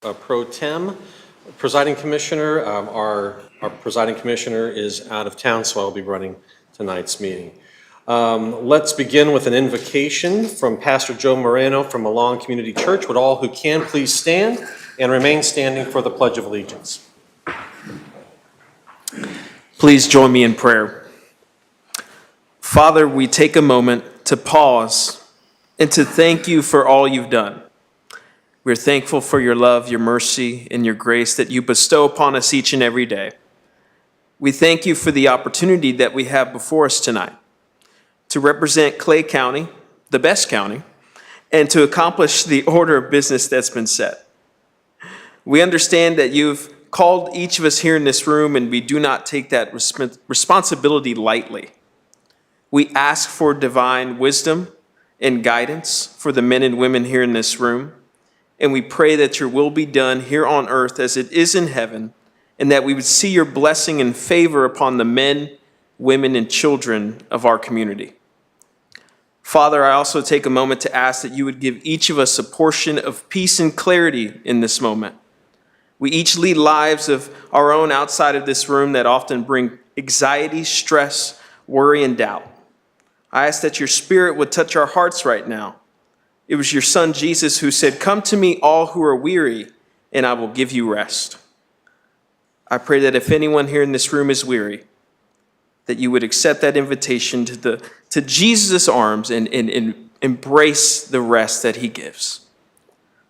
Pro Tem presiding commissioner. Our presiding commissioner is out of town, so I'll be running tonight's meeting. Let's begin with an invocation from Pastor Joe Moreno from Along Community Church. Would all who can please stand and remain standing for the Pledge of Allegiance. Please join me in prayer. Father, we take a moment to pause and to thank you for all you've done. We're thankful for your love, your mercy, and your grace that you bestow upon us each and every day. We thank you for the opportunity that we have before us tonight to represent Clay County, the best county, and to accomplish the order of business that's been set. We understand that you've called each of us here in this room, and we do not take that responsibility lightly. We ask for divine wisdom and guidance for the men and women here in this room. And we pray that your will be done here on earth as it is in heaven, and that we would see your blessing and favor upon the men, women, and children of our community. Father, I also take a moment to ask that you would give each of us a portion of peace and clarity in this moment. We each lead lives of our own outside of this room that often bring anxiety, stress, worry, and doubt. I ask that your Spirit would touch our hearts right now. It was your Son, Jesus, who said, "Come to me, all who are weary, and I will give you rest." I pray that if anyone here in this room is weary, that you would accept that invitation to Jesus' arms and embrace the rest that he gives.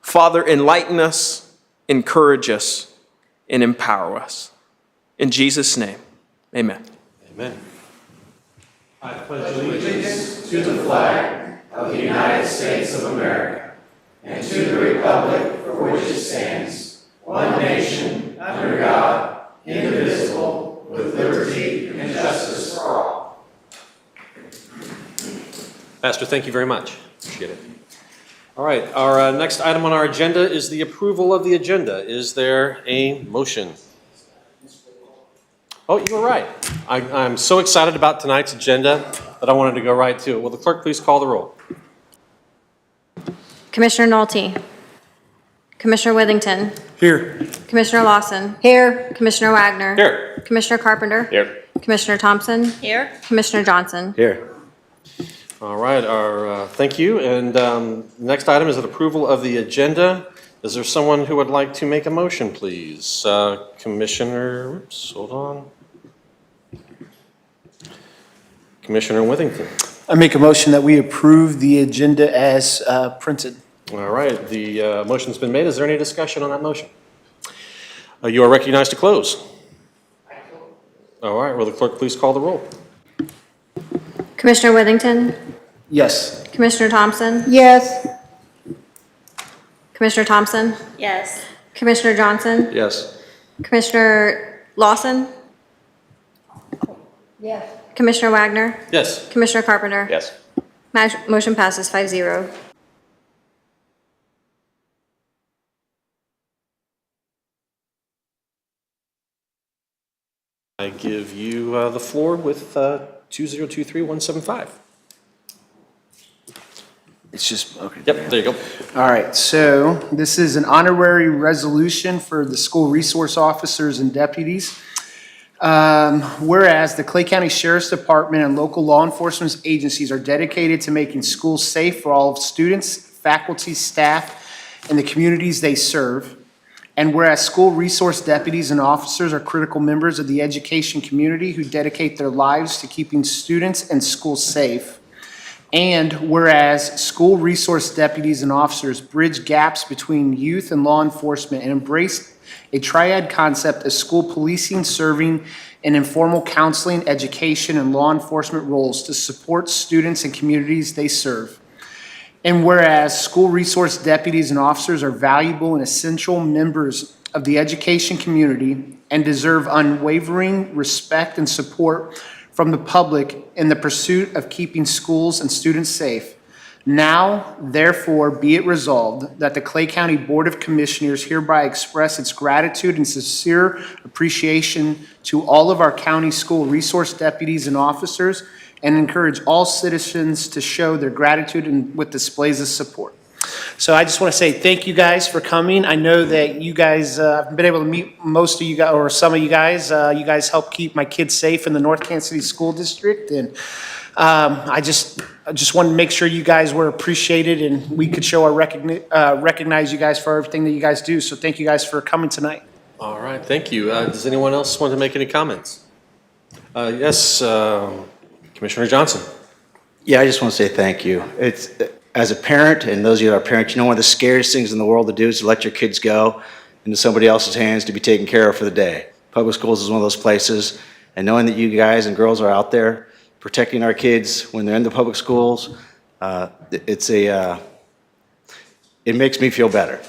Father, enlighten us, encourage us, and empower us. In Jesus' name, amen. Amen. I pledge allegiance to the flag of the United States of America, and to the republic for which it stands, one nation, under God, indivisible, with liberty and justice for all. Pastor, thank you very much. Appreciate it. All right, our next item on our agenda is the approval of the agenda. Is there a motion? Oh, you were right. I'm so excited about tonight's agenda that I wanted to go right to it. Will the clerk please call the roll? Commissioner Nolte. Commissioner Withington. Here. Commissioner Lawson. Here. Commissioner Wagner. Here. Commissioner Carpenter. Here. Commissioner Thompson. Here. Commissioner Johnson. Here. All right, thank you. And next item is an approval of the agenda. Is there someone who would like to make a motion, please? Commissioner, hold on. Commissioner Withington. I make a motion that we approve the agenda as printed. All right, the motion's been made. Is there any discussion on that motion? You are recognized to close. All right, will the clerk please call the roll? Commissioner Withington. Yes. Commissioner Thompson. Yes. Commissioner Thompson. Yes. Commissioner Johnson. Yes. Commissioner Lawson. Yes. Commissioner Wagner. Yes. Commissioner Carpenter. Yes. Motion passes 5-0. I give you the floor with 2023175. It's just, okay. Yep, there you go. All right, so this is an honorary resolution for the school resource officers and deputies. Whereas the Clay County Sheriff's Department and local law enforcement agencies are dedicated to making schools safe for all students, faculty, staff, and the communities they serve. And whereas school resource deputies and officers are critical members of the education community who dedicate their lives to keeping students and schools safe. And whereas school resource deputies and officers bridge gaps between youth and law enforcement and embrace a triad concept of school policing, serving in informal counseling, education, and law enforcement roles to support students and communities they serve. And whereas school resource deputies and officers are valuable and essential members of the education community and deserve unwavering respect and support from the public in the pursuit of keeping schools and students safe. Now, therefore, be it resolved that the Clay County Board of Commissioners hereby express its gratitude and sincere appreciation to all of our county school resource deputies and officers and encourage all citizens to show their gratitude and with displays of support. So I just want to say thank you guys for coming. I know that you guys, I've been able to meet most of you guys, or some of you guys. You guys help keep my kids safe in the North Kansas City School District. And I just wanted to make sure you guys were appreciated and we could show our recognize you guys for everything that you guys do. So thank you guys for coming tonight. All right, thank you. Does anyone else want to make any comments? Yes, Commissioner Johnson. Yeah, I just want to say thank you. It's, as a parent, and those of you that are parents, you know one of the scariest things in the world to do is to let your kids go into somebody else's hands to be taken care of for the day. Public schools is one of those places, and knowing that you guys and girls are out there protecting our kids when they're in the public schools, it makes me feel better.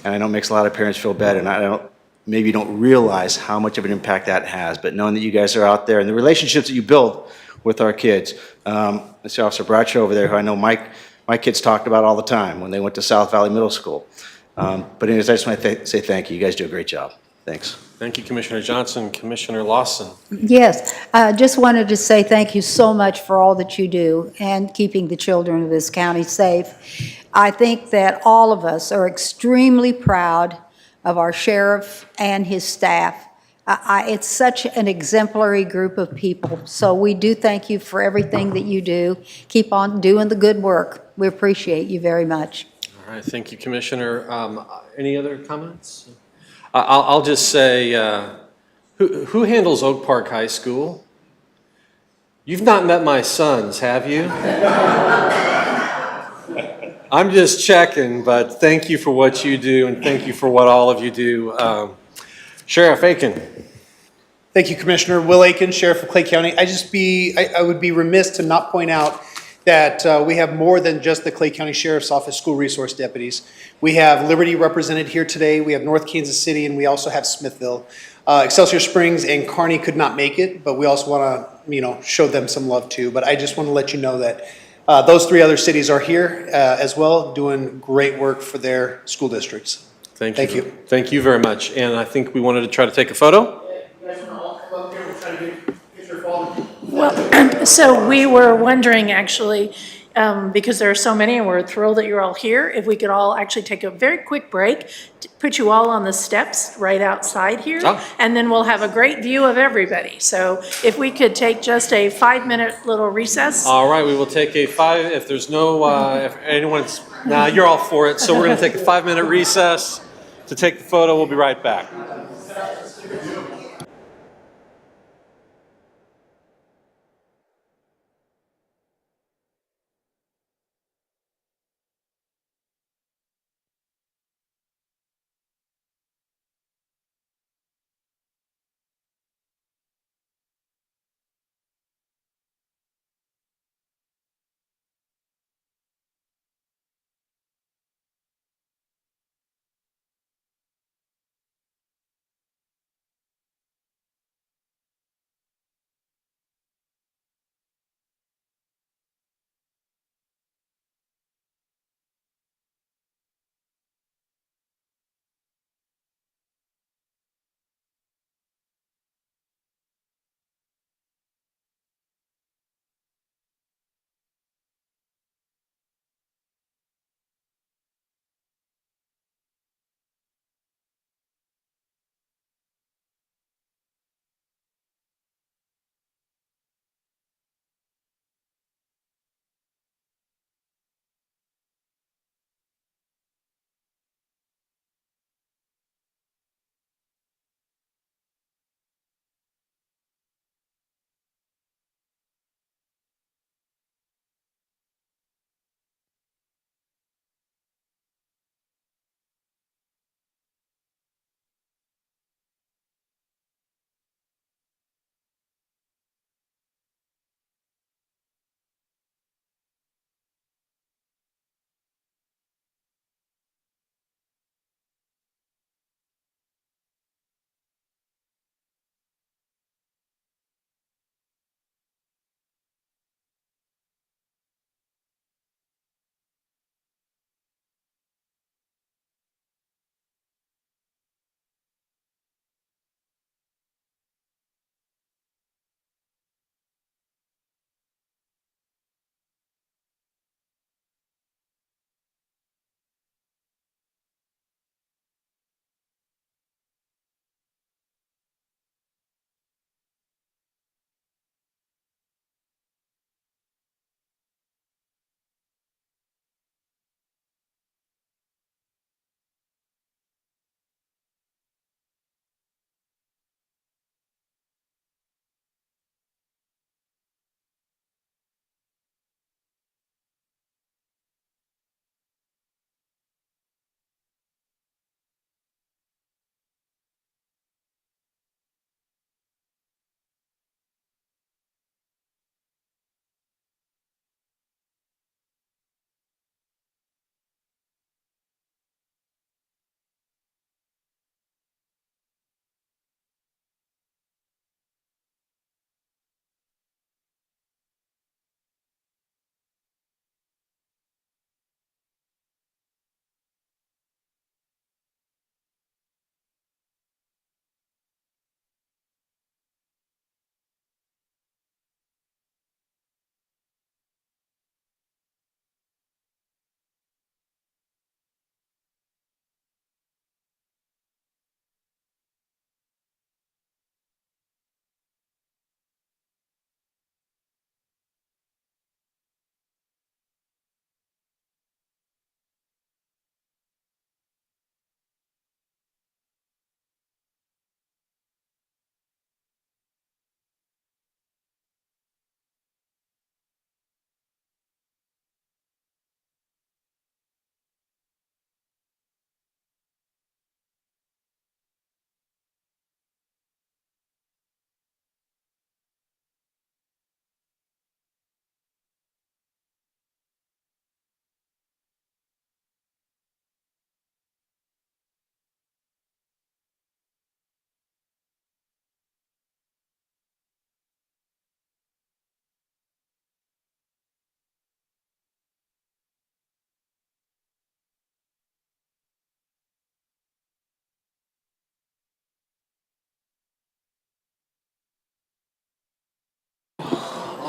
And I know it makes a lot of parents feel better, and maybe you don't realize how much of an impact that has, but knowing that you guys are out there and the relationships that you build with our kids. I see Officer Bradshaw over there, who I know my kids talked about all the time when they went to South Valley Middle School. But anyways, I just want to say thank you. You guys do a great job. Thanks. Thank you, Commissioner Johnson. Commissioner Lawson. Yes, I just wanted to say thank you so much for all that you do and keeping the children of this county safe. I think that all of us are extremely proud of our sheriff and his staff. It's such an exemplary group of people, so we do thank you for everything that you do. Keep on doing the good work. We appreciate you very much. All right, thank you, Commissioner. Any other comments? I'll just say, who handles Oak Park High School? You've not met my sons, have you? I'm just checking, but thank you for what you do, and thank you for what all of you do. Sheriff Aiken. Thank you, Commissioner. Will Aiken, Sheriff of Clay County. I would be remiss to not point out that we have more than just the Clay County Sheriff's Office school resource deputies. We have Liberty represented here today. We have North Kansas City, and we also have Smithville. Excelsior Springs and Kearney could not make it, but we also want to, show them some love too. But I just want to let you know that those three other cities are here as well, doing great work for their school districts. Thank Thank you. you. Thank you very much. And I think we wanted to try to take a photo. You guys want to all come up here? We'll try to get a picture of all. Well, so we were wondering actually, because there are so many and we're thrilled that you're all here, if we could all actually take a very quick break, put you all on the steps right outside here, Oh. and then we'll have a great view of everybody. So if we could take just a 5-minute little recess. All right, we will take a if there's no, if anyone's, you're all for it. So we're going to take a 5-minute recess to take the photo. We'll be right back.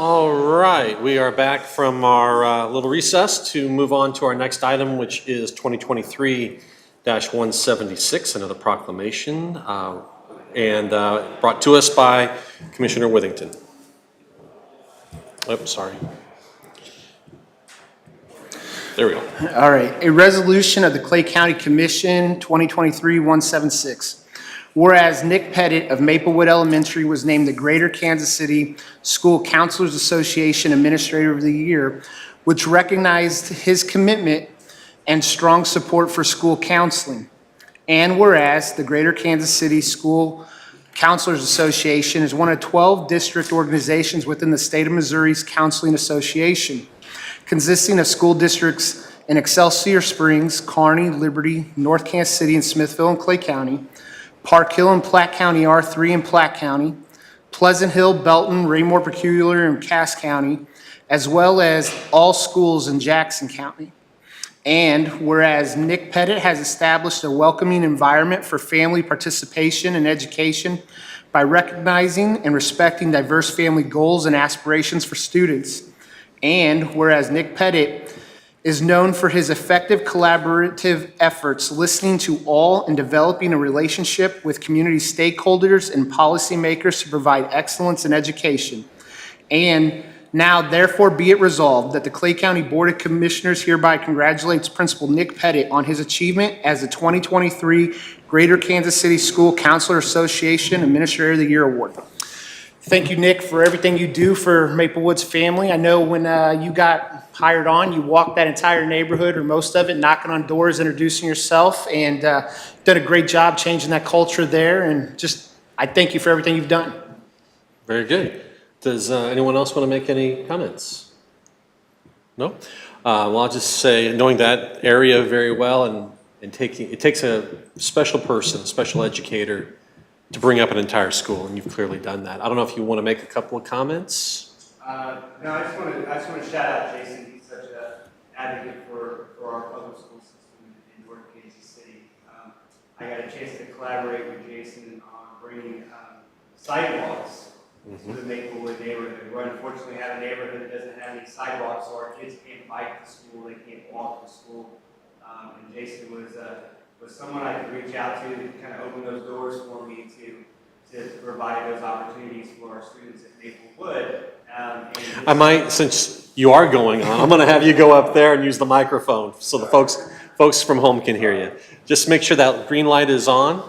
All right, we are back from our little recess to move on to our next item, which is 2023-176, another proclamation, and brought to us by Commissioner Withington. Oh, sorry. There we go. All right, a resolution of the Clay County Commission, 2023-176. Whereas Nick Pettit of Maplewood Elementary was named the Greater Kansas City School Counselors Association Administrator of the Year, which recognized his commitment and strong support for school counseling. And whereas the Greater Kansas City School Counselors Association is one of 12 district organizations within the state of Missouri's Counseling Association, consisting of school districts in Excelsior Springs, Kearney, Liberty, North Kansas City, and Smithville and Clay County, Park Hill and Platte County, R3 and Platte County, Pleasant Hill, Belton, Raymore, Peculiar, and Cass County, as well as all schools in Jackson County. And whereas Nick Pettit has established a welcoming environment for family participation and education by recognizing and respecting diverse family goals and aspirations for students. And whereas Nick Pettit is known for his effective collaborative efforts, listening to all and developing a relationship with community stakeholders and policymakers to provide excellence in education. And now therefore be it resolved that the Clay County Board of Commissioners hereby congratulates Principal Nick Pettit on his achievement as the 2023 Greater Kansas City School Counselor Association Administrator of the Year Award. Thank you, Nick, for everything you do for Maplewood's family. I know when you got hired on, you walked that entire neighborhood, or most of it, knocking on doors, introducing yourself, and done a great job changing that culture there. And just, I thank you for everything you've done. Very good. Does anyone else want to make any comments? No? Well, I'll just say, knowing that area very well and it takes a special person, a special educator to bring up an entire school, and you've clearly done that. I don't know if you want to make a couple of comments? No, I just want to shout out Jason. He's such an advocate for our public school system in North Kansas City. I got a chance to collaborate with Jason on bringing sidewalks to the Maplewood neighborhood. We unfortunately have a neighborhood that doesn't have any sidewalks, so our kids can't bike to school, they can't walk to school. And Jason was someone I could reach out to kind of open those doors for me to provide those opportunities for our students at Maplewood. I might, since you are going on, I'm going to have you go up there and use the microphone so the folks from home can hear you. Just make sure that green light is on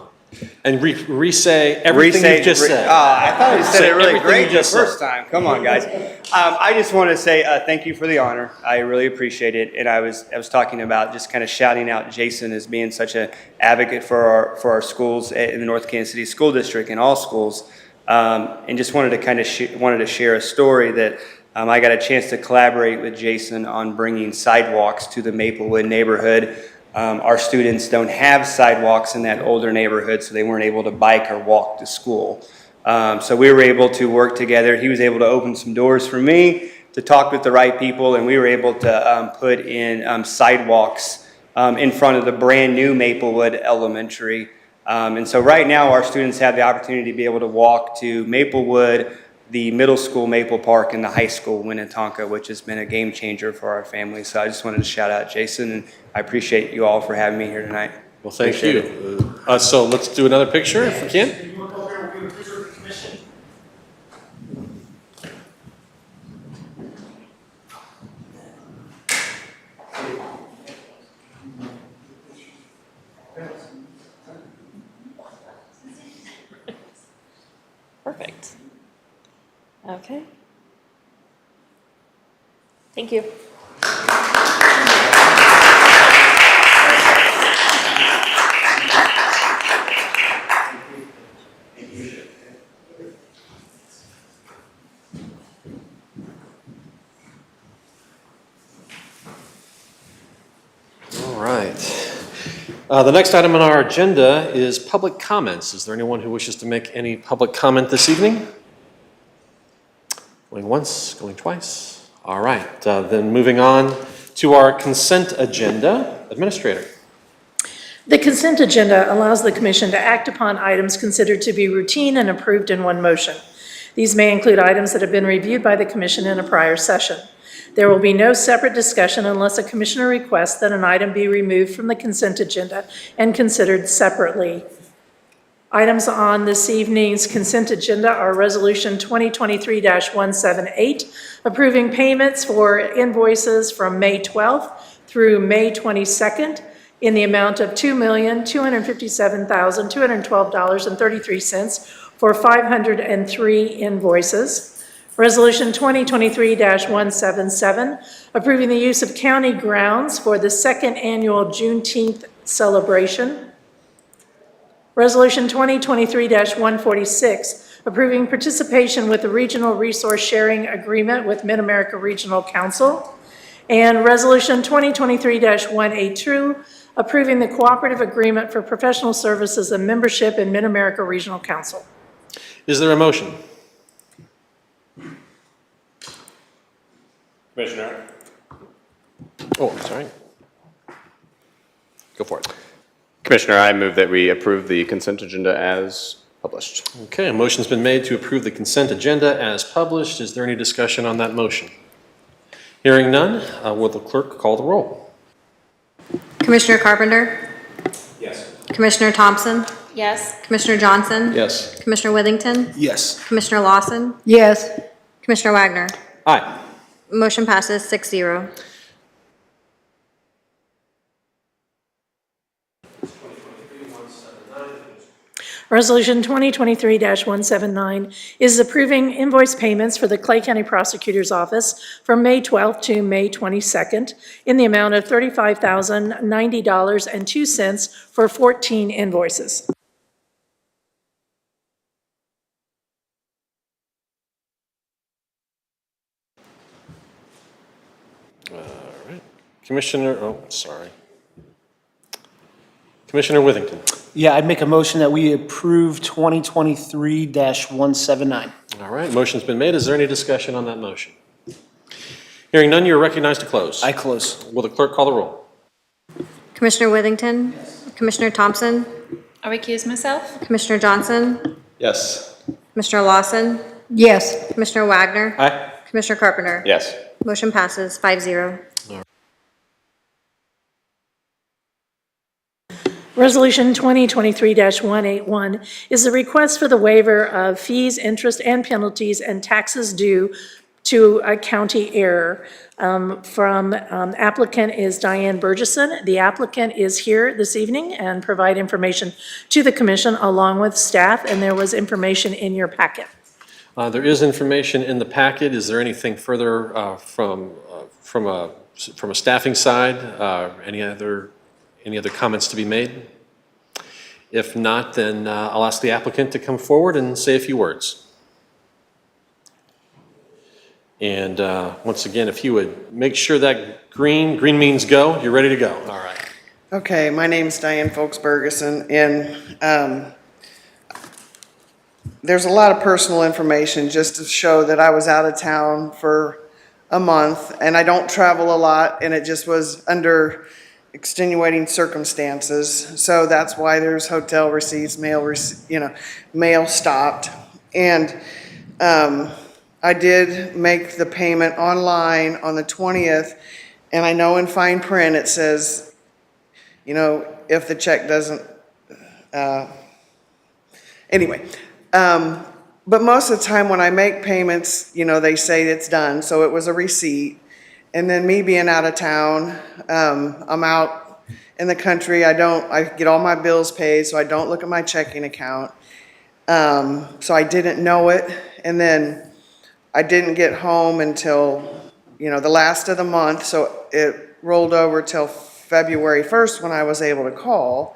and re-say everything you just said. I thought you said Say it really everything great you the just first said. time. Come on, guys. I just want to say thank you for the honor. I really appreciate it. And I was talking about just kind of shouting out Jason as being such an advocate for our schools in the North Kansas City School District and all schools. And just wanted to kind of wanted to share a story that I got a chance to collaborate with Jason on bringing sidewalks to the Maplewood neighborhood. Our students don't have sidewalks in that older neighborhood, so they weren't able to bike or walk to school. So we were able to work together. He was able to open some doors for me to talk with the right people, and we were able to put in sidewalks in front of the brand new Maplewood Elementary. And so right now our students have the opportunity to be able to walk to Maplewood, the middle school Maple Park, and the high school Winnetonka, which has been a game changer for our family. So I just wanted to shout out Jason, and I appreciate you all for having me here tonight. Well, thank you. So let's do another picture if we can. You want to go over and we'll do a picture of the commission? Perfect. Okay. Thank you. All right. The next item on our agenda is public comments. Is there anyone who wishes to make any public comment this evening? Going once, going twice. All right, then moving on to our consent agenda. Administrator. The consent agenda allows the commission to act upon items considered to be routine and approved in one motion. These may include items that have been reviewed by the commission in a prior session. There will be no separate discussion unless a commissioner requests that an item be removed from the consent agenda and considered separately. Items on this evening's consent agenda are Resolution 2023-178, approving payments for invoices from May 12th through May 22nd in the amount of $2,257,212.33 for 503 invoices. Resolution 2023-177, approving the use of county grounds for the second annual Juneteenth celebration. Resolution 2023-146, approving participation with the Regional Resource Sharing Agreement with Mid-America Regional Council. And Resolution 2023-182, approving the cooperative agreement for professional services and membership in Mid-America Regional Council. Is there a motion? Commissioner. Oh, I'm sorry. Go for it. Commissioner, I move that we approve the consent agenda as published. Okay, a motion's been made to approve the consent agenda as published. Is there any discussion on that motion? Hearing none, will the clerk call the roll? Commissioner Carpenter? Yes. Commissioner Thompson? Yes. Commissioner Johnson? Yes. Commissioner Withington? Yes. Commissioner Lawson? Yes. Commissioner Wagner? Aye. Motion passes 6-0. Resolution 2023-179 is approving invoice payments for the Clay County Prosecutor's Office from May 12th to May 22nd in the amount of $35,090.02 for 14 invoices. Commissioner Withington. Yeah, I'd make a motion that we approve 2023-179. All right, motion's been made. Is there any discussion on that motion? Hearing none, you're recognized to close. I close. Will the clerk call the roll? Commissioner Withington? Commissioner Thompson? I recuse myself. Commissioner Johnson? Yes. Commissioner Lawson? Yes. Commissioner Wagner? Aye. Commissioner Carpenter? Yes. Motion passes 5-0. Resolution 2023-181 is a request for the waiver of fees, interest, and penalties and taxes due to a county error. Applicant is Diane Burgesson. The applicant is here this evening and provide information to the commission along with staff, and there was information in your packet. There is information in the packet. Is there anything further from a staffing side? Any other comments to be made? If not, then I'll ask the applicant to come forward and say a few words. And once again, if you would make sure that green means go, you're ready to go. All right. Okay, my name's Diane Folks-Bergeson, and there's a lot of personal information just to show that I was out of town for a month, and I don't travel a lot, and it just was under extenuating circumstances. So that's why there's hotel receipts, mail stopped. And I did make the payment online on the 20th, and I know in fine print it says, if the check doesn't, anyway. But most of the time when I make payments, they say it's done, so it was a receipt. And then me being out of town, I'm out in the country. I get all my bills paid, so I don't look at my checking account. So I didn't know it. And then I didn't get home until, the last of the month. So it rolled over till February 1st when I was able to call.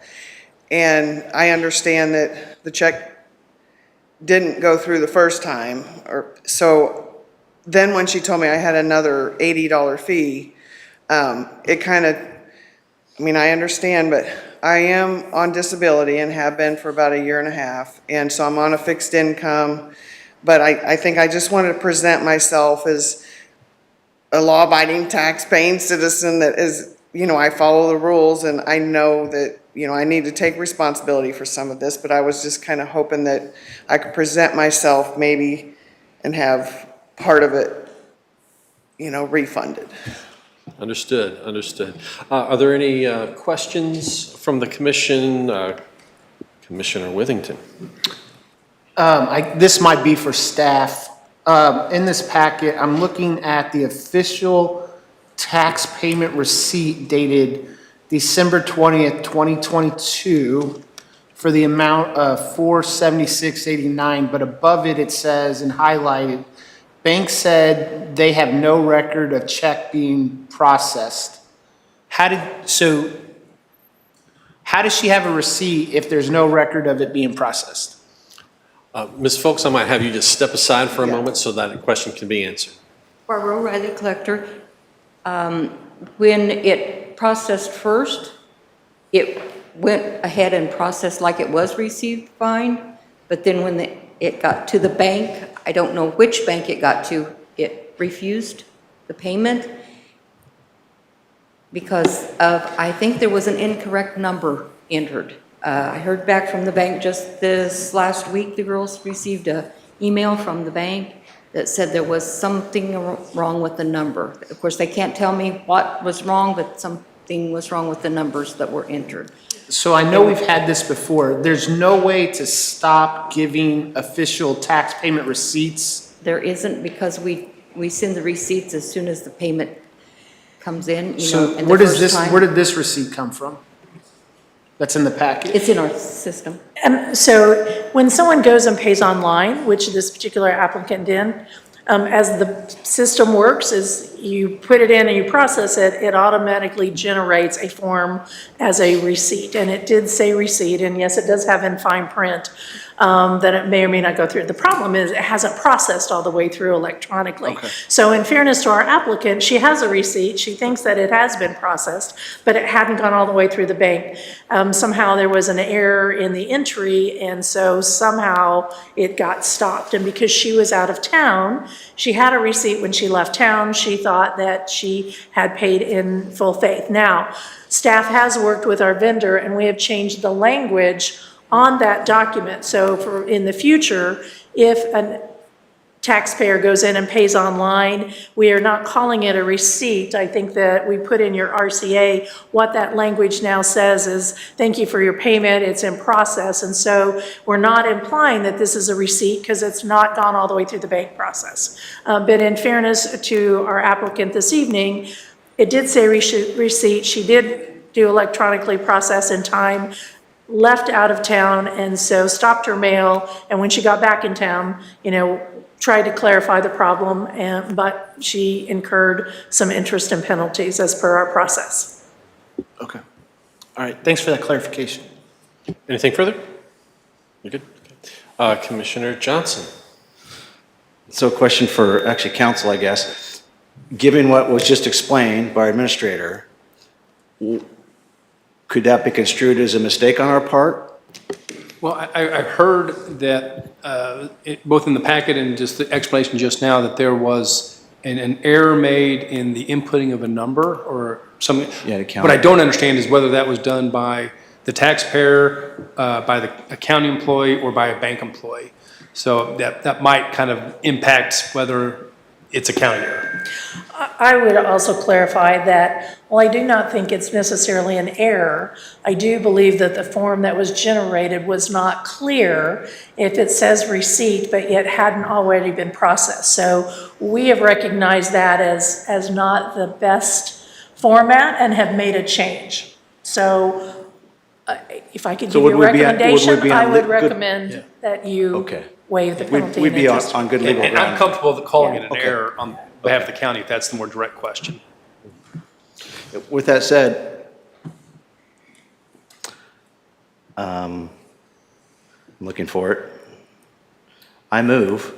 And I understand that the check didn't go through the first time. So then when she told me I had another $80 fee, it kind of, I understand, but I am on disability and have been for about a year and a half. And so I'm on a fixed income. But I think I just wanted to present myself as a law-abiding, tax-paying citizen that is, I follow the rules, and I know that, I need to take responsibility for some of this, but I was just kind of hoping that I could present myself maybe and have part of it, refunded. Understood, understood. Are there any questions from the commission? Commissioner Withington? This might be for staff. In this packet, I'm looking at the official tax payment receipt dated December 20th, 2022 for the amount of $476.89, but above it, it says in highlighted, bank said they have no record of check being processed. How does she have a receipt if there's no record of it being processed? Ms. Folks, I might have you just step aside for a moment so that the question can be answered. Barbara O'Reilly, collector. When it processed first, it went ahead and processed like it was received fine, but then when it got to the bank, I don't know which bank it got to, it refused the payment because of, I think there was an incorrect number entered. I heard back from the bank just this last week, the girls received an email from the bank that said there was something wrong with the number. Of course, they can't tell me what was wrong, but something was wrong with the numbers that were entered. So I know we've had this before. There's no way to stop giving official tax payment receipts? There isn't, because we send the receipts as soon as the payment comes in. So and where the does first time- where did this receipt come from? That's in the packet? It's in our system. So when someone goes and pays online, which this particular applicant did, as the system works is you put it in and you process it, it automatically generates a form as a receipt. And it did say receipt, and yes, it does have in fine print that it may or may not go through. The problem is it hasn't processed all the way through electronically. Okay. So in fairness to our applicant, she has a receipt. She thinks that it has been processed, but it hadn't gone all the way through the bank. Somehow there was an error in the entry, and so somehow it got stopped. And because she was out of town, she had a receipt when she left town. She thought that she had paid in full faith. Now, staff has worked with our vendor, and we have changed the language on that document. So for in the future, if a taxpayer goes in and pays online, we are not calling it a receipt. I think that we put in your RCA, what that language now says is, thank you for your payment, it's in process. And so we're not implying that this is a receipt because it's not gone all the way through the bank process. But in fairness to our applicant this evening, it did say receipt. She did do electronically process in time, left out of town, and so stopped her mail. And when she got back in town, tried to clarify the problem, but she incurred some interest and penalties as per our process. Okay. All right, thanks for that clarification. Anything further? You good? Okay. Commissioner Johnson? So a question for actually council, I guess. Given what was just explained by our administrator, could that be construed as a mistake on our part? Well, I heard that, both in the packet and just the explanation just now, that there was an error made in the inputting of a number or something. Yeah, the county. What I don't understand is whether that was done by the taxpayer, by the county employee, or by a bank employee. So that might kind of impact whether it's a county error. I would also clarify that while I do not think it's necessarily an error, I do believe that the form that was generated was not clear if it says receipt, but yet hadn't already been processed. So we have recognized that as not the best format and have made a change. So if I could So give you a recommendation, I would recommend that you waive the penalty We'd and be interest. on good legal And I'm ground. comfortable with calling it an Okay. error on behalf of the county if that's the more direct question. With that said, I'm looking for it. I move.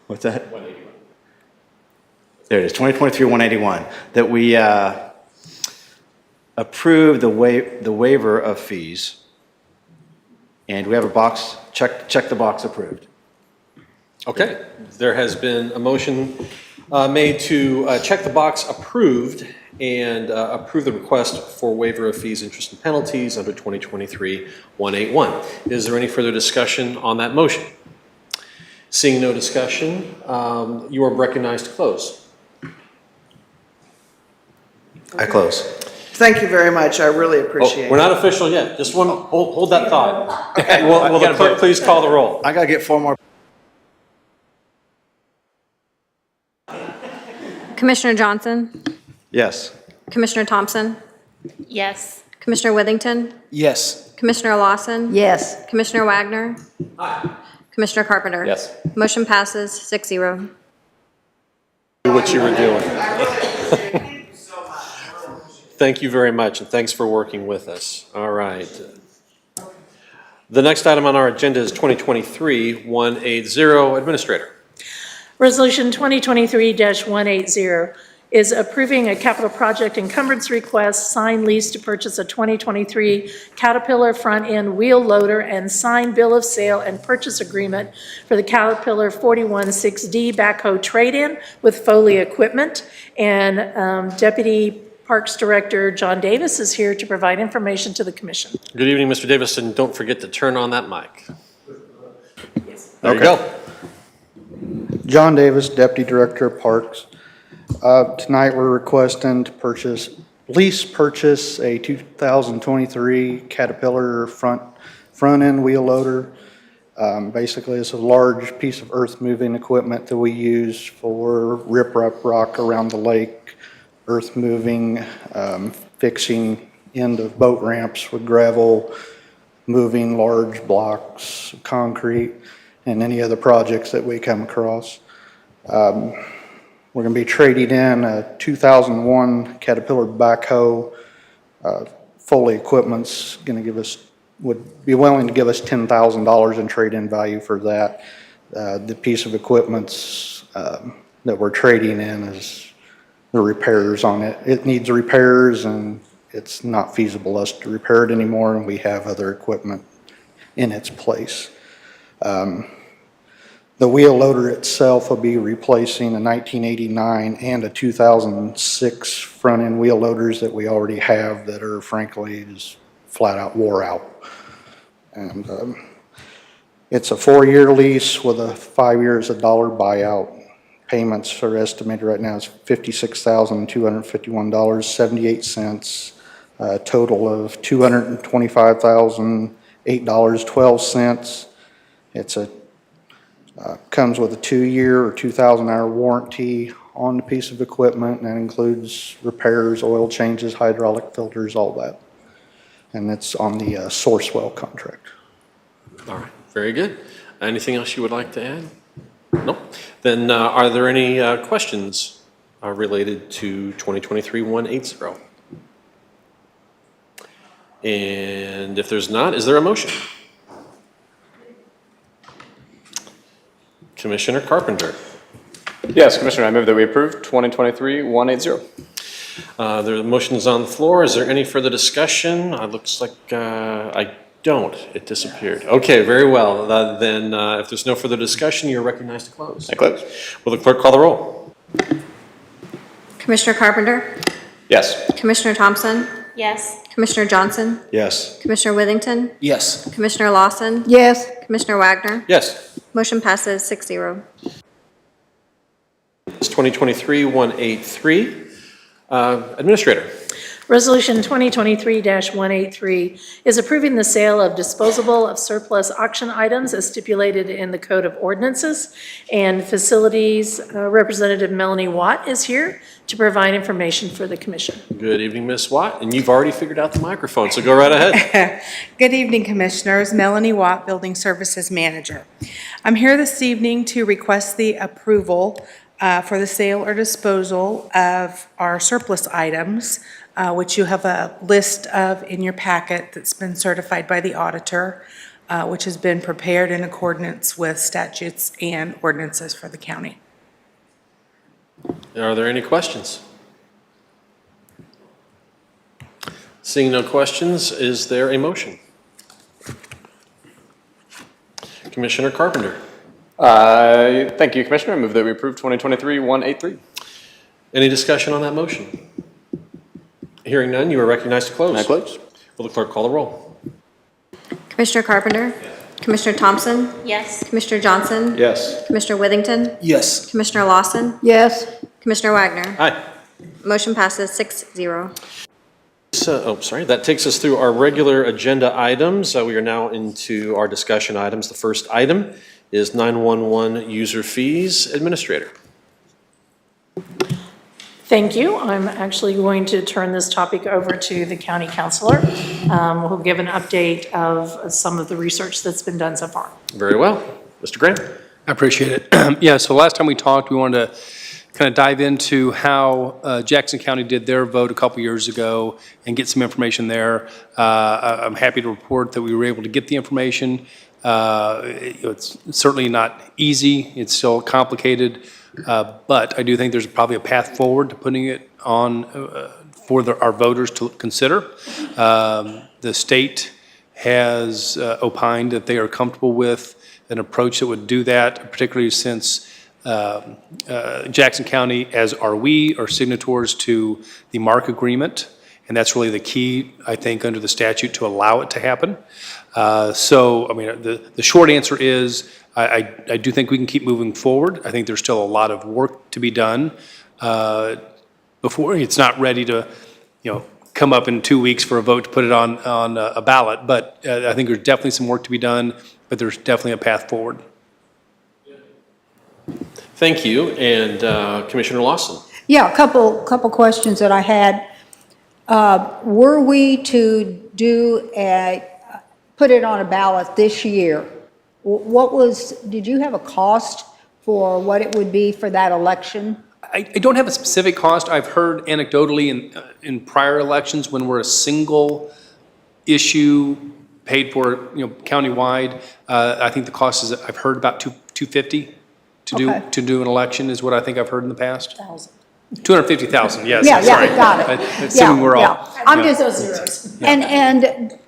What's that? 181. There it is, 2023-181, that we approve the waiver of fees. And we have a box, check the box approved. Okay, there has been a motion made to check the box approved and approve the request for waiver of fees, interest, and penalties under 2023-181. Is there any further discussion on that motion? Seeing no discussion, you are recognized to close. I close. Thank you very much. I really appreciate it. We're not official yet. Just hold that thought. Will the clerk please call the roll? I gotta get 4 more. Commissioner Johnson, Yes. Commissioner Thompson, Yes. Commissioner Withington, Yes. Commissioner Lawson, Yes. Commissioner Wagner, Commissioner Carpenter. Yes. Motion passes 6-0. What you were doing. Thank you very much, and thanks for working with us. All right. The next item on our agenda is 2023-180. Administrator. Resolution 2023-180 is approving a capital project encumbrance request, signed lease to purchase a 2023 Caterpillar front-end wheel loader and signed bill of sale and purchase agreement for the Caterpillar 416D backhoe trade-in with Foley equipment. And Deputy Parks Director John Davis is here to provide information to the commission. Good evening, Mr. Davis, and don't forget to turn on that mic. There you go. John Davis, Deputy Director of Parks. Tonight, we're requesting to lease purchase a 2023 Caterpillar front-end wheel loader. Basically, it's a large piece of earth-moving equipment that we use for rip-rap rock around the lake, earth-moving, fixing end of boat ramps with gravel, moving large blocks of concrete, and any other projects that we come across. We're going to be trading in a 2001 Caterpillar backhoe. Foley Equipment's going to would be willing to give us $10,000 in trade-in value for that. The piece of equipment's that we're trading in is the repairs on it. It needs repairs, and it's not feasible us to repair it anymore, and we have other equipment in its place. The wheel loader itself will be replacing a 1989 and a 2006 front-end wheel loaders that we already have that are frankly just flat out wore out. And it's a 4-year lease with a 5 years $1 buyout. Payments are estimated right now is $56,251.78. Total of $225,008.12. It's comes with a 2-year or 2,000-hour warranty on the piece of equipment, and that includes repairs, oil changes, hydraulic filters, all that. And it's on the Sourcewell contract. All right, very good. Anything else you would like to add? Nope. Then are there any questions related to 2023-180? And if there's not, is there a motion? Commissioner Carpenter. Yes, Commissioner, I move that we approve 2023-180. The motion is on the floor. Is there any further discussion? It looks like I don't. It disappeared. Okay, very well. Then if there's no further discussion, you're recognized to close. I close. Will the clerk call the roll? Commissioner Carpenter, Yes. Commissioner Thompson, Yes. Commissioner Johnson, Yes. Commissioner Withington, Yes. Commissioner Lawson, Yes. Commissioner Wagner. Yes. Motion passes 6-0. It's 2023-183. Administrator. Resolution 2023-183 is approving the sale of disposable of surplus auction items as stipulated in the Code of Ordinances. And Facilities Representative Melanie Watt is here to provide information for the commission. Good evening, Ms. Watt. And you've already figured out the microphone, so go right ahead. Good evening, Commissioners. Melanie Watt, Building Services Manager. I'm here this evening to request the approval for the sale or disposal of our surplus items, which you have a list of in your packet that's been certified by the auditor, which has been prepared in accordance with statutes and ordinances for the county. Are there any questions? Seeing no questions, is there a motion? Commissioner Carpenter. Thank you, Commissioner. I move that we approve 2023-183. Any discussion on that motion? Hearing none, you are recognized to close. I close. Will the clerk call the roll? Commissioner Carpenter, Commissioner Thompson? Yes. Commissioner Johnson? Yes. Commissioner Withington? Yes. Commissioner Lawson? Yes. Commissioner Wagner? Aye. Motion passes 6-0. Sorry, that takes us through our regular agenda items. We are now into our discussion items. The first item is 911 user fees. Administrator. Thank you. I'm actually going to turn this topic over to the county counselor, who'll give an update of some of the research that's been done so far. Very well. Mr. Grant. I appreciate it. Yeah, so last time we talked, we wanted to kind of dive into how Jackson County did their vote a couple years ago and get some information there. I'm happy to report that we were able to get the information. It's certainly not easy. It's still complicated. But I do think there's probably a path forward to putting it on for our voters to consider. The state has opined that they are comfortable with an approach that would do that, particularly since Jackson County, as are we, are signatories to the MARC agreement. And that's really the key, I think, under the statute to allow it to happen. So, I mean, the short answer is I do think we can keep moving forward. I think there's still a lot of work to be done before it's not ready to, come up in 2 weeks for a vote to put it on a ballot. But I think there's definitely some work to be done, but there's definitely a path forward. Thank you. And Commissioner Lawson. Yeah, a couple questions that I had. Were we to put it on a ballot this year? Did you have a cost for what it would be for that election? I don't have a specific cost. I've heard anecdotally in prior elections when we're a single issue paid for, countywide. I think the cost is, I've heard about $250 to do an election is what I think I've heard in the past. 250,000. Yes. Yeah, sorry. got it. Assuming we're all. I'm just those zeros. And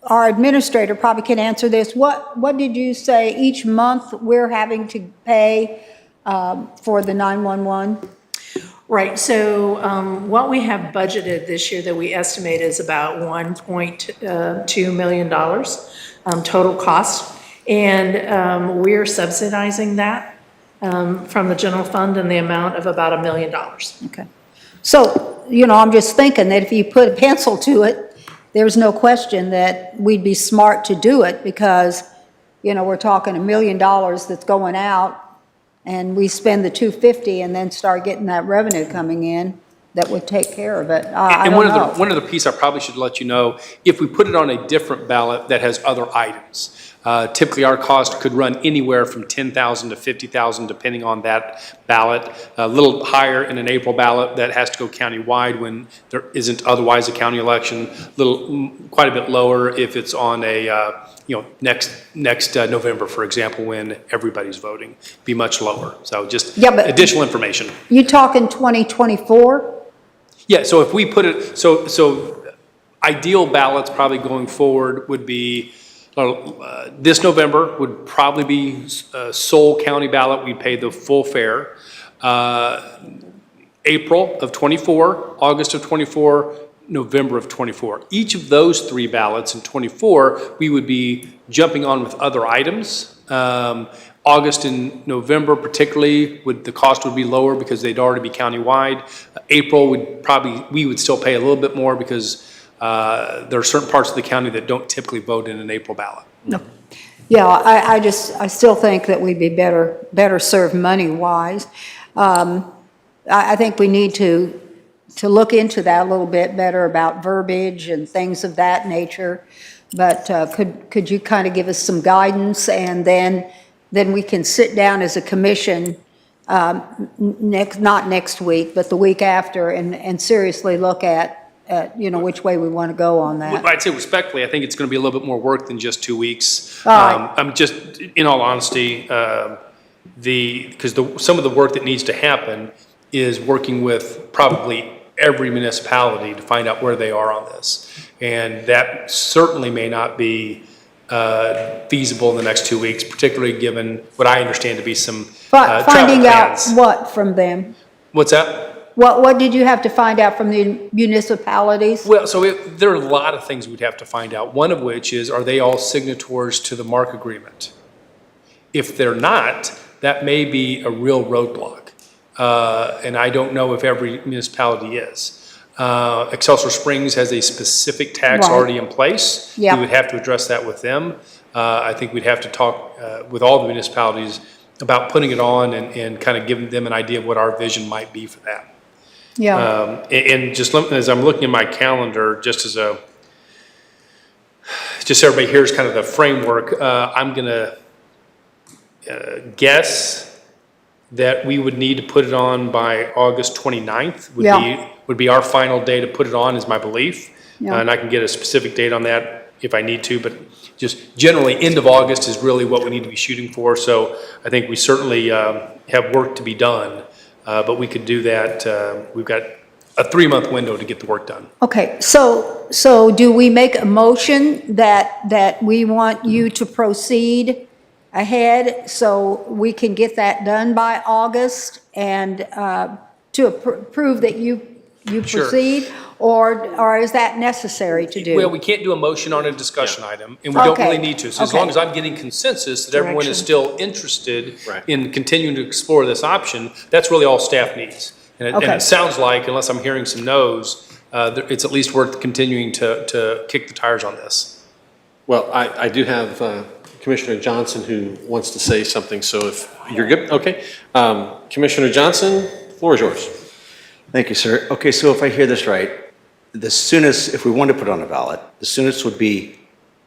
our administrator probably can answer this. What did you say each month we're having to pay for the 911? Right, so what we have budgeted this year that we estimate is about $1.2 million total cost. And we're subsidizing that from the general fund in the amount of about $1 million. Okay. So, I'm just thinking that if you put a pencil to it, there's no question that we'd be smart to do it because, we're talking $1 million that's going out and we spend the $250 and then start getting that revenue coming in that would take care of it. I don't know. One other piece I probably should let you know, if we put it on a different ballot that has other items, typically our cost could run anywhere from $10,000 to $50,000 depending on that ballot. A little higher in an April ballot that has to go countywide when there isn't otherwise a county election. Quite a bit lower if it's on a next November, for example, when everybody's voting. Be much lower. So just additional information. You talking 2024? Yeah. So if we put it, so ideal ballots probably going forward would be. This November would probably be sole county ballot. We pay the full fare. April of 24, August of 24, November of 24. Each of those three ballots in 24, we would be jumping on with other items. August and November particularly, the cost would be lower because they'd already be countywide. April we would still pay a little bit more because there are certain parts of the county that don't typically vote in an April ballot. No. Yeah, I still think that we'd be better served money-wise. I think we need to look into that a little bit better about verbiage and things of that nature. But could you kind of give us some guidance, and then we can sit down as a commission not next week, but the week after, and seriously look at which way we want to go on that. I'd say respectfully, I think it's going to be a little bit more work than just 2 weeks. All right. I'm just, in all honesty, because some of the work that needs to happen is working with probably every municipality to find out where they are on this. And that certainly may not be feasible in the next 2 weeks, particularly given what I understand to be some But travel finding out plans. what from them? What's that? What did you have to find out from the municipalities? Well, so there are a lot of things we'd have to find out, one of which is, are they all signatories to the MARC agreement? If they're not, that may be a real roadblock. And I don't know if every municipality is. Excelsior Springs has a specific tax Right. already in place. Yeah. We would have to address that with them. I think we'd have to talk with all the municipalities about putting it on and kind of giving them an idea of what our vision might be for that. Yeah, And just as I'm looking at my calendar, just so everybody hears kind of the framework, I'm going to guess that we would need to put it on by August 29th Yeah. would be our final day to put it on, is my belief. Yeah. And I can get a specific date on that if I need to, but just generally, end of August is really what we need to be shooting for. So I think we certainly have work to be done, but we could do that. We've got a 3-month window to get the work done. okay, so do we make a motion that we want you to proceed ahead so we can get that done by August and to prove that you Sure. proceed? Or is that necessary to do? Well, we can't do a motion on a discussion item, and we don't really Okay. need to. So as long Okay. as I'm getting consensus that everyone is Direction. still interested Right. in continuing to explore this option, that's really all staff needs. And Okay. it sounds like, unless I'm hearing some no's, it's at least worth continuing to kick the tires on this. Well, I do have Commissioner Johnson who wants to say something, so if you're good, okay. Commissioner Johnson, floor is yours. Thank you, sir. Okay, so if I hear this right, the soonest, if we want to put it on a ballot, the soonest would be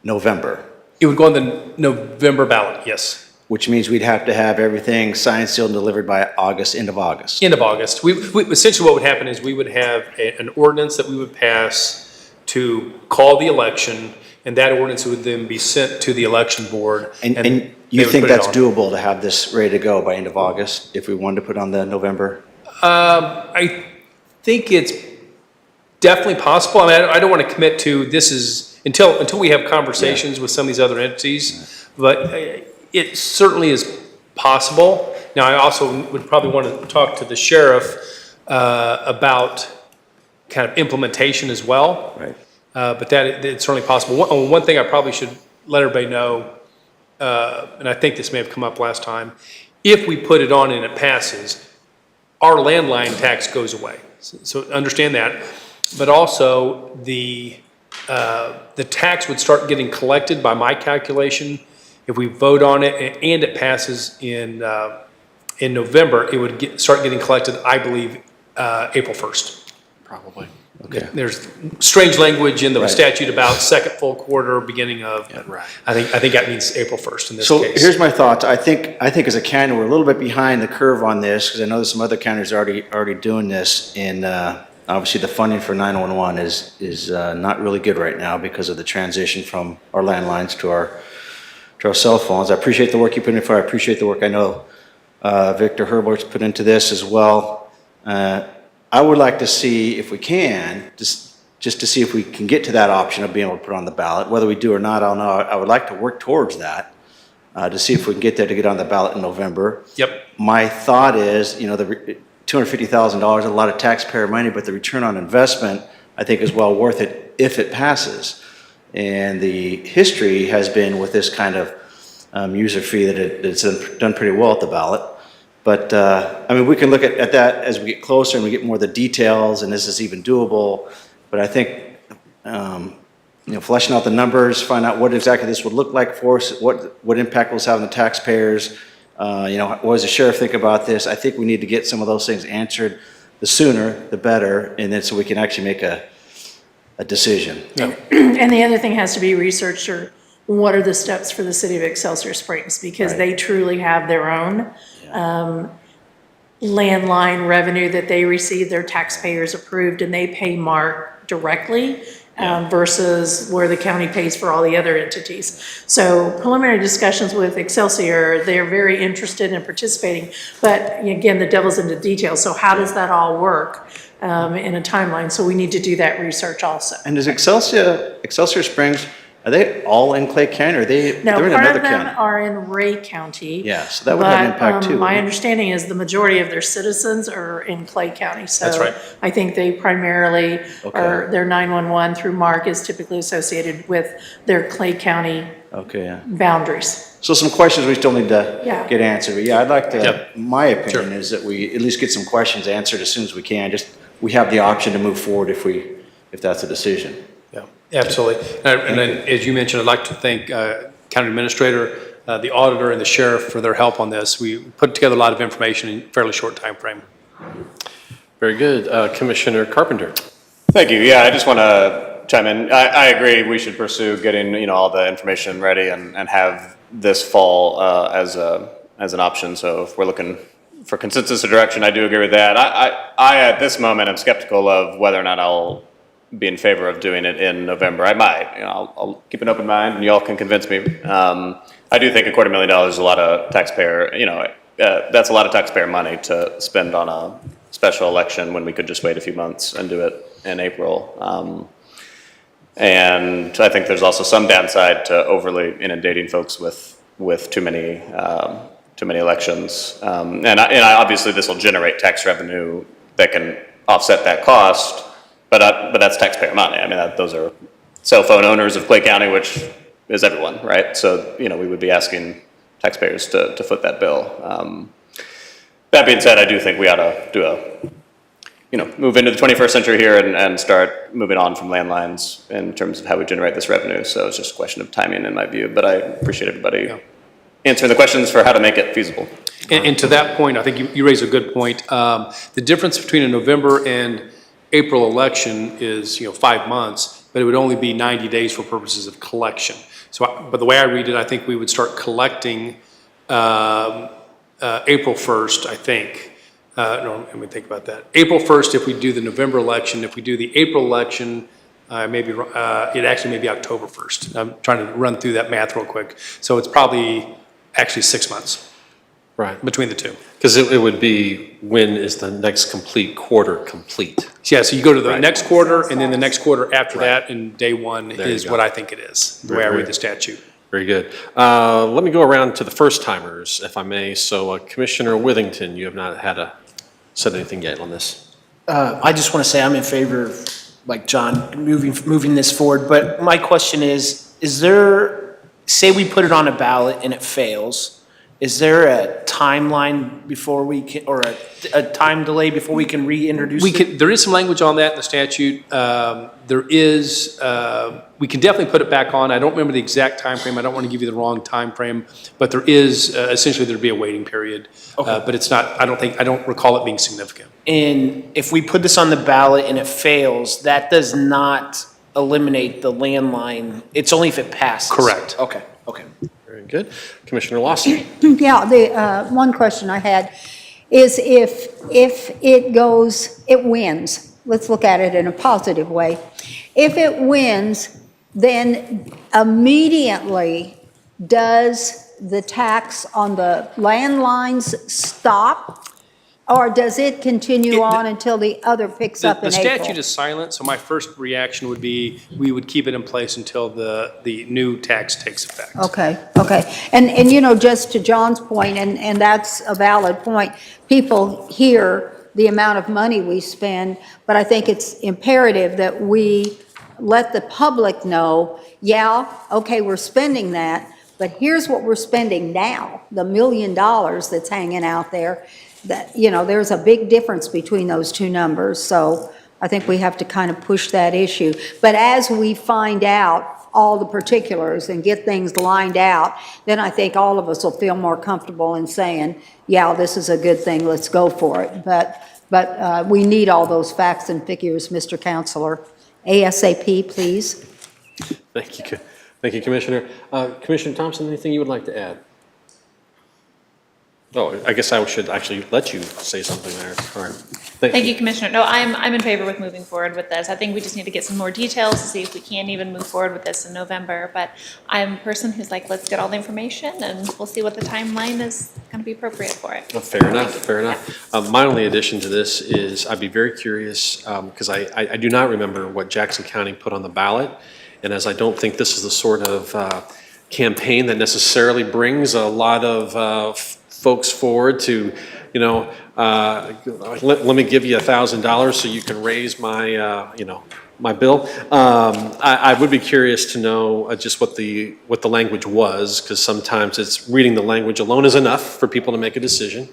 November, It would go on the November ballot, yes. which means we'd have to have everything signed, sealed, and delivered by August, end of August. End of August. Essentially what would happen is we would have an ordinance that we would pass to call the election, and that ordinance would then be sent to the election board. And they you would think put it that's on. doable to have this ready to go by end of August, if we wanted to put on the November? I think it's definitely possible. I mean, I don't want to commit to this is, until we have conversations with some of these other entities, but it certainly is possible. Now, I also would probably want to talk to the sheriff about kind of implementation as well. Right. But it's certainly possible. One thing I probably should let everybody know, and I think this may have come up last time, if we put it on and it passes, our landline tax goes away. So understand that. But also, the tax would start getting collected, by my calculation, if we vote on it and it passes in November, it would start getting collected, I believe, April 1st. Probably. Okay. There's strange language in the Right. statute about second full quarter, beginning of, Right. I think that means April 1st in this So case. here's my thoughts. I think as a county, we're a little bit behind the curve on this, because I know there's some other counties are already doing this, and obviously the funding for 911 is not really good right now because of the transition from our landlines to our cell phones. I appreciate the work you put in for. I appreciate the work I know Victor Herbert's put into this as well. I would like to see, if we can, just to see if we can get to that option of being able to put on the ballot. Whether we do or not, I don't know. I would like to work towards that, to see if we can get there to get on the ballot in November. Yep. My thought is, the $250,000, a lot of taxpayer money, but the return on investment, I think, is well worth it if it passes. And the history has been with this kind of user fee that it's done pretty well at the ballot. But, I mean, we can look at that as we get closer and we get more of the details, and this is even doable. But I think, fleshing out the numbers, find out what exactly this would look like for us, what impact will this have on the taxpayers. What does the sheriff think about this? I think we need to get some of those things answered. The sooner, the better, and then so we can actually make a decision. And the other thing has to be researched, or what are the steps for the city of Excelsior Springs? Because Right. they truly have their own landline revenue that they receive, their taxpayers approved, and they pay MARC directly versus where the county pays for all the other entities. So preliminary discussions with Excelsior, they're very interested in participating, but again, the devil's in the details. So how does that all work in a timeline? So we need to do that research also. And does Excelsior Springs Are they all in Clay County, or they're in No, part another of them county? are in Ray County. Yeah, so that would have an impact too. My wouldn't it? understanding is the majority of their citizens are in Clay County. That's right. So I think they primarily, Okay. or their 911 through Mark is typically associated with their Clay County Okay, yeah. boundaries. So some questions we still need to Yeah. get answered, but yeah, I'd like to, Yep. my opinion is that we at least get some questions answered as soon as we can, just, we have the option to move forward if that's a decision. Yeah, absolutely. And then, as you mentioned, I'd like to thank County Administrator, the Auditor, and the Sheriff for their help on this. We put together a lot of information in a fairly short time frame. Very good. Commissioner Carpenter. Thank you. Yeah, I just want to chime in. I agree we should pursue getting, all the information ready and have this fall as an option. So if we're looking for consensus or direction, I do agree with that. I at this moment am skeptical of whether or not I'll be in favor of doing it in November. I might. I'll keep an open mind, and y'all can convince me. I do think $250,000 is a lot of taxpayer. That's a lot of taxpayer money to spend on a special election when we could just wait a few months and do it in April. And I think there's also some downside to overly inundating folks with too many elections. And obviously this will generate tax revenue that can offset that cost, but that's taxpayer money. I mean, those are cell phone owners of Clay County, which is everyone, right? So, we would be asking taxpayers to foot that bill. That being said, I do think we ought to do move into the 21st century here and start moving on from landlines in terms of how we generate this revenue. So it's just a question of timing in my view, but I appreciate everybody answering the questions for how to make it feasible. And to that point, I think you raise a good point. The difference between a November and April election is, 5 months, but it would only be 90 days for purposes of collection. So, but the way I read it, I think we would start collecting April 1st, I think. No, let me think about that. April 1st, if we do the November election. If we do the April election, maybe it actually may be October 1st. I'm trying to run through that math real quick. So it's probably actually 6 months. Right. Between the two. Because it would be, when is the next complete quarter complete? Yeah, so you go to the Right. next quarter, and then the next quarter after that, and day one There you is go. what I think it is, the way I Very read good. the statute. Very good. Let me go around to the first timers, if I may. So Commissioner Withington, you have not said anything yet on this. I just want to say I'm in favor of, like John, moving this forward. But my question is there, say we put it on a ballot and it fails, is there a timeline before we can, or a time delay before we can reintroduce it? There is some language on that in the statute. We can definitely put it back on. I don't remember the exact time frame. I don't want to give you the wrong time frame, but there is, essentially there'd be a waiting period. Okay. But it's not, I don't recall it being significant. And if we put this on the ballot and it fails, that does not eliminate the landline. It's only if it passes. Correct. Okay. Very good. Commissioner Lawson. Yeah, the one question I had is if it wins, let's look at it in a positive way. If it wins, then immediately does the tax on the landlines stop? Or does it continue on until the other picks up in The April? statute is silent, so my first reaction would be we would keep it in place until the new tax takes effect. Okay. And just to John's point, and that's a valid point, people hear the amount of money we spend, but I think it's imperative that we let the public know, okay, we're spending that, but here's what we're spending now, the $1 million that's hanging out there. That, there's a big difference between those two numbers, so I think we have to kind of push that issue. But as we find out all the particulars and get things lined out, then I think all of us will feel more comfortable in saying, this is a good thing, let's go for it. But we need all those facts and figures, Mr. Counselor. ASAP, please. Thank you, Commissioner. Commissioner Thompson, anything you would like to add? Oh, I guess I should actually let you say something there. All right. Thank you, Commissioner. No, I'm in favor with moving forward with this. I think we just need to get some more details to see if we can even move forward with this in November. But I'm a person who's like, let's get all the information and we'll see what the timeline is going to be appropriate for it. Well, fair enough. My only addition to this is I'd be very curious, because I do not remember what Jackson County put on the ballot. And as I don't think this is the sort of campaign that necessarily brings a lot of folks forward to, you know, let me give you $1,000 so you can raise my, you know, my bill. I would be curious to know just what the language was, because sometimes it's reading the language alone is enough for people to make a decision.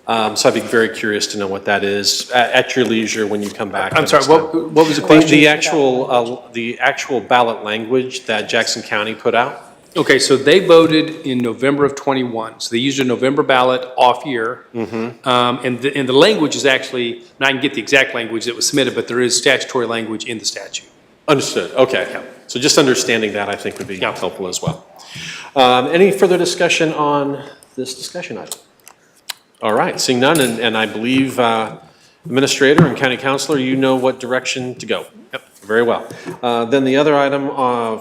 So I'd be very curious to know what that is at your leisure when you come back. I'm sorry, what was the question? The actual ballot language that Jackson County put out. Okay, so they voted in November of '21, so they used a November ballot off year. And the language is actually, and I can get the exact language that was submitted, but there is statutory language in the statute. Understood, okay. So just understanding that, I think, would be helpful as well. Any further discussion on this discussion item? All right, seeing none, and I believe Administrator and County Councilor, you know what direction to go. Yep. Very well. Then the other item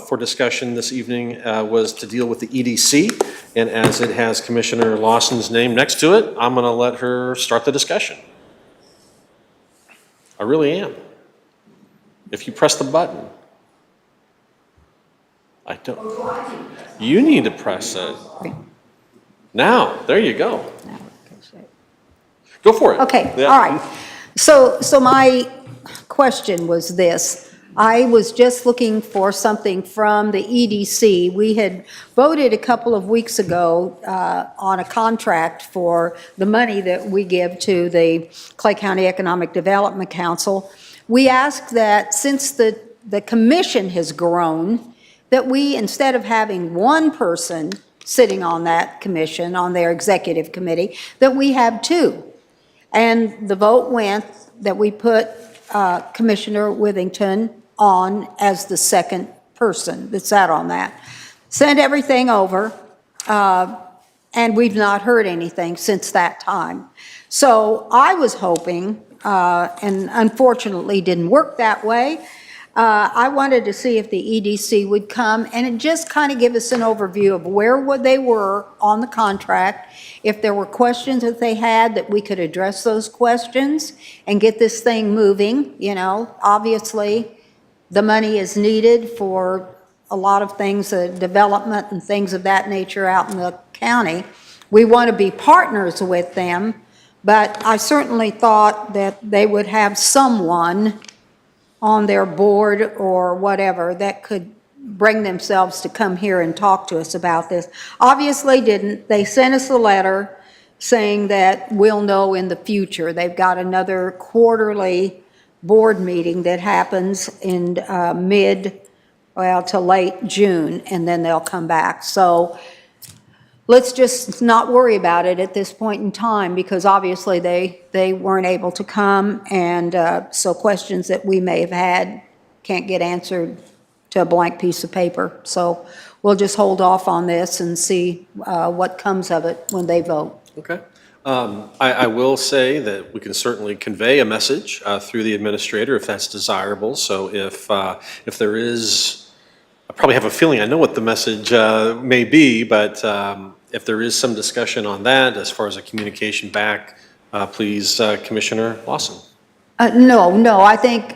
for discussion this evening was to deal with the EDC, and as it has Commissioner Lawson's name next to it, I'm going to let her start the discussion. I really am. If you press the button. I don't. You need to press it. Now, there you go. Go for it. Okay, Yeah. all right. So my question was this. I was just looking for something from the EDC. We had voted a couple of weeks ago on a contract for the money that we give to the Clay County Economic Development Council. We asked that since the commission has grown, that we, instead of having one person sitting on that commission, on their executive committee, that we have two. And the vote went that we put Commissioner Withington on as the second person that sat on that. Sent everything over, and we've not heard anything since that time. So I was hoping, and unfortunately didn't work that way, I wanted to see if the EDC would come and just kind of give us an overview of where they were on the contract, if there were questions that they had, that we could address those questions and get this thing moving. You know, obviously, the money is needed for a lot of things, development and things of that nature out in the county. We want to be partners with them, but I certainly thought that they would have someone on their board or whatever that could bring themselves to come here and talk to us about this. Obviously didn't. They sent us a letter saying that we'll know in the future. They've got another quarterly board meeting that happens in to late June, and then they'll come back. So let's just not worry about it at this point in time, because obviously they weren't able to come, and so questions that we may have had can't get answered to a blank piece of paper. So we'll just hold off on this and see what comes of it when they vote. Okay. I will say that we can certainly convey a message through the administrator if that's desirable. So if there is, I probably have a feeling I know what the message may be, but if there is some discussion on that as far as a communication back, please, Commissioner Lawson. No, I think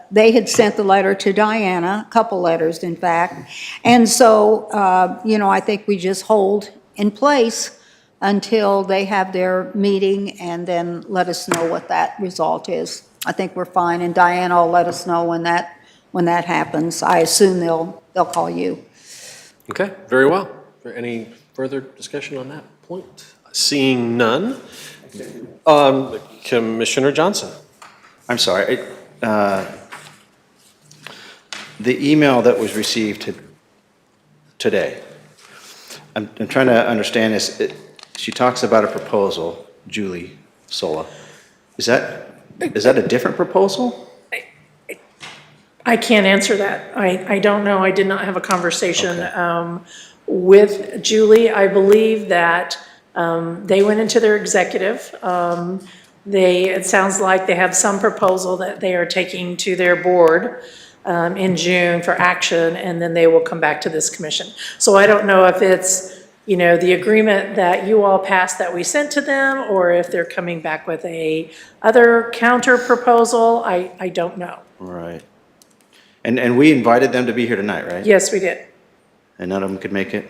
they had sent the letter to Diana, a couple letters, in fact. And so, I think we just hold in place until they have their meeting and then let us know what that result is. I think we're fine, and Diana will let us know when that happens. I assume they'll call you. Okay, very well. Is there any further discussion on that point? Seeing none. Commissioner Johnson. I'm sorry. The email that was received today, I'm trying to understand this. She talks about a proposal, Julie Sola. Is that a different proposal? I can't answer that. I don't know. I did not have a conversation with Julie. I believe that they went into their executive. It sounds like they have some proposal that they are taking to their board in June for action, and then they will come back to this commission. So I don't know if it's, the agreement that you all passed that we sent to them, or if they're coming back with a other counter proposal. I don't know. Right. And we invited them to be here tonight, right? Yes, we did. And none of them could make it?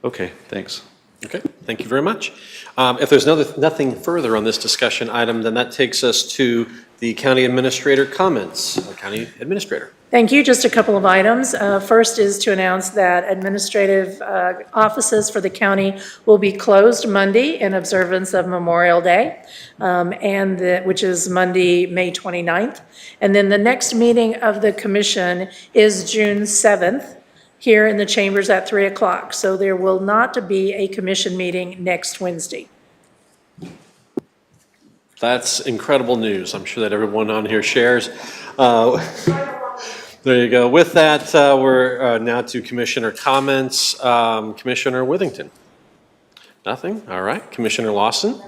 Okay, thanks. Okay, thank you very much. If there's nothing further on this discussion item, then that takes us to the county administrator comments. County administrator. Thank you. Just a couple of items. First is to announce that administrative offices for the county will be closed Monday in observance of Memorial Day, which is Monday, May 29th. And then the next meeting of the commission is June 7th, here in the chambers at 3 o'clock. So there will not be a commission meeting next Wednesday. That's incredible news. I'm sure that everyone on here shares. There you go. With that, we're now to commissioner comments. Commissioner Withington? Nothing? All right. Commissioner Lawson?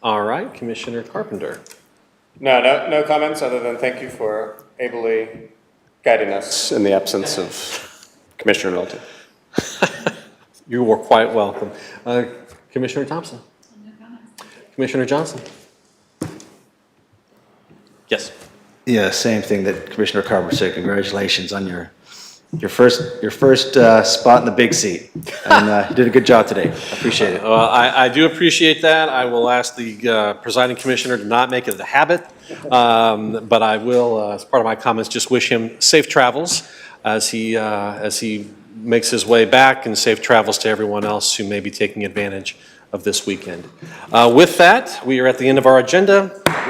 All right. Commissioner Carpenter? No comments other than thank you for ably guiding us in the absence of Commissioner Middleton. You were quite welcome. Commissioner Thompson? Commissioner Johnson? Yes. Yeah, same thing that Commissioner Carver said. Congratulations on your first spot in the big seat. And you did a good job today. I appreciate it. Well, I do appreciate that. I will ask the presiding commissioner to not make it a habit, but I will, as part of my comments, just wish him safe travels as he makes his way back, and safe travels to everyone else who may be taking advantage of this weekend. With that, we are at the end of our agenda.